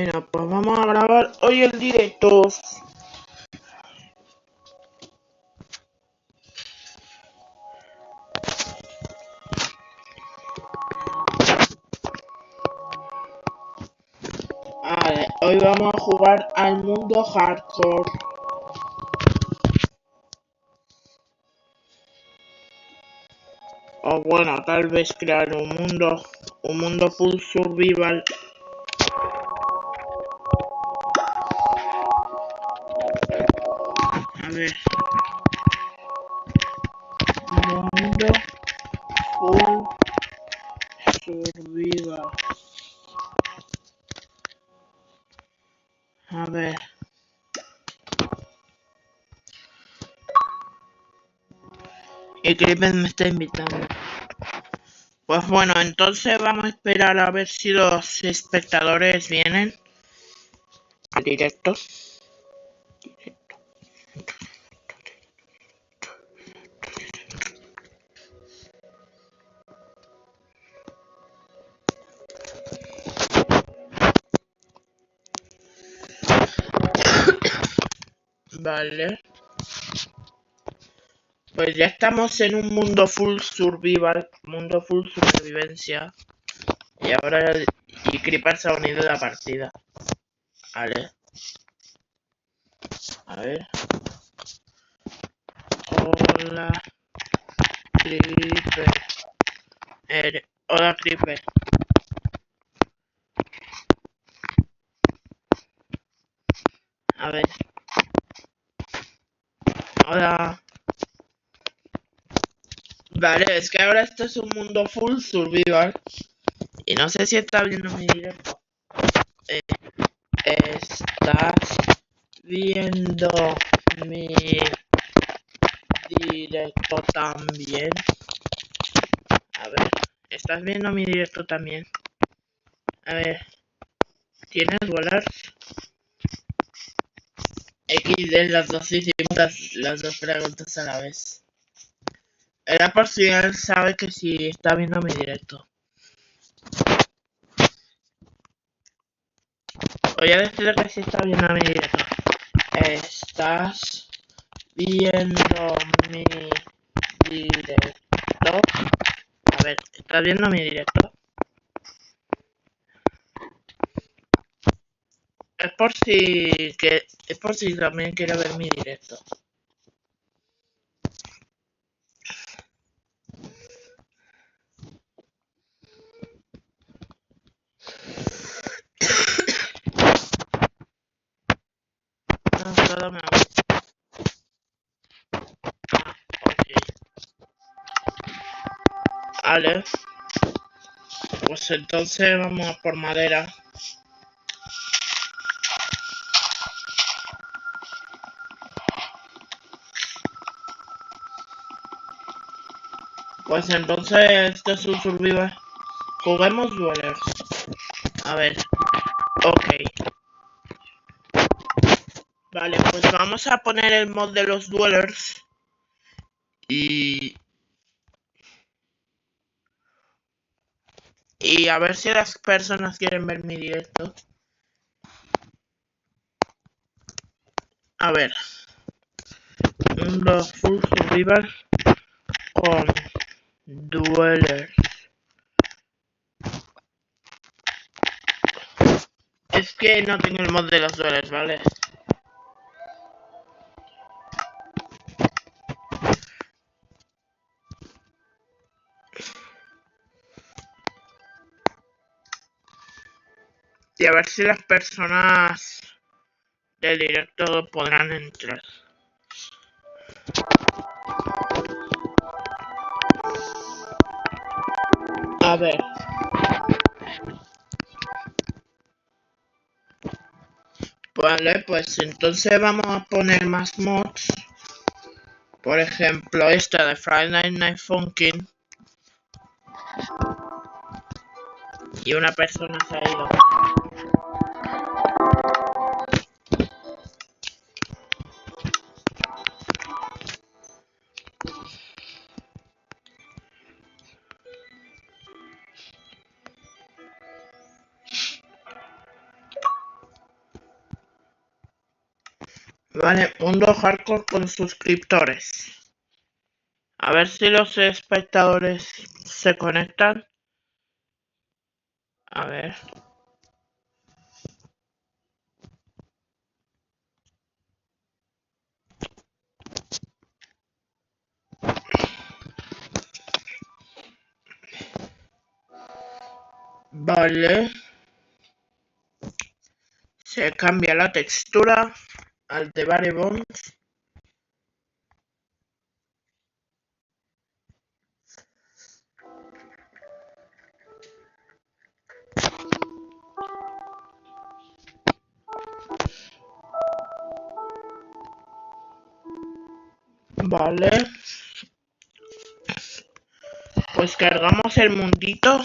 Bueno, pues vamos a grabar hoy el directo. Vale, hoy vamos a jugar al mundo hardcore. O bueno, tal vez crear un mundo full survival. A ver. Mundo full survival. A ver. Y Creeper me está invitando. Pues bueno, entonces vamos a esperar a ver si los espectadores vienen al directo. Vale. Pues ya estamos en un mundo full survival, mundo full supervivencia. Y ahora y Creeper se ha unido a la partida. Vale. A ver. Hola, Creeper. Hola, Creeper. A ver. Hola. Vale, es que ahora esto es un mundo full survival. Y no sé si está viendo mi directo. ¿Estás viendo mi directo también? A ver, ¿estás viendo mi directo también? A ver, ¿tienes dólares? XD, las dos hicimos las dos preguntas a la vez. Era por si él sabe que si está viendo mi directo. Voy a decirle que si está viendo mi directo. ¿Estás viendo mi directo? A ver, ¿estás viendo mi directo? Es por si también quiere ver mi directo. No, solo me voy. Ok. Vale. Pues entonces vamos a por madera. Pues entonces esto es un survival. Juguemos Dwellers. A ver. Ok. Vale, pues vamos a poner el mod de los Dwellers. Y a ver si las personas quieren ver mi directo. A ver. Mundo full survival con Dwellers. Es que no tengo el mod de los Dwellers, ¿vale? Y a ver si las personas del directo podrán entrar. A ver. Vale, pues entonces vamos a poner más mods. Por ejemplo, esta de Friday Night Funkin'. Y una persona se ha ido. Vale, mundo hardcore con suscriptores. A ver si los espectadores se conectan. A ver. Vale. Se cambia la textura al de Bare Bones. Vale. Pues cargamos el mundito.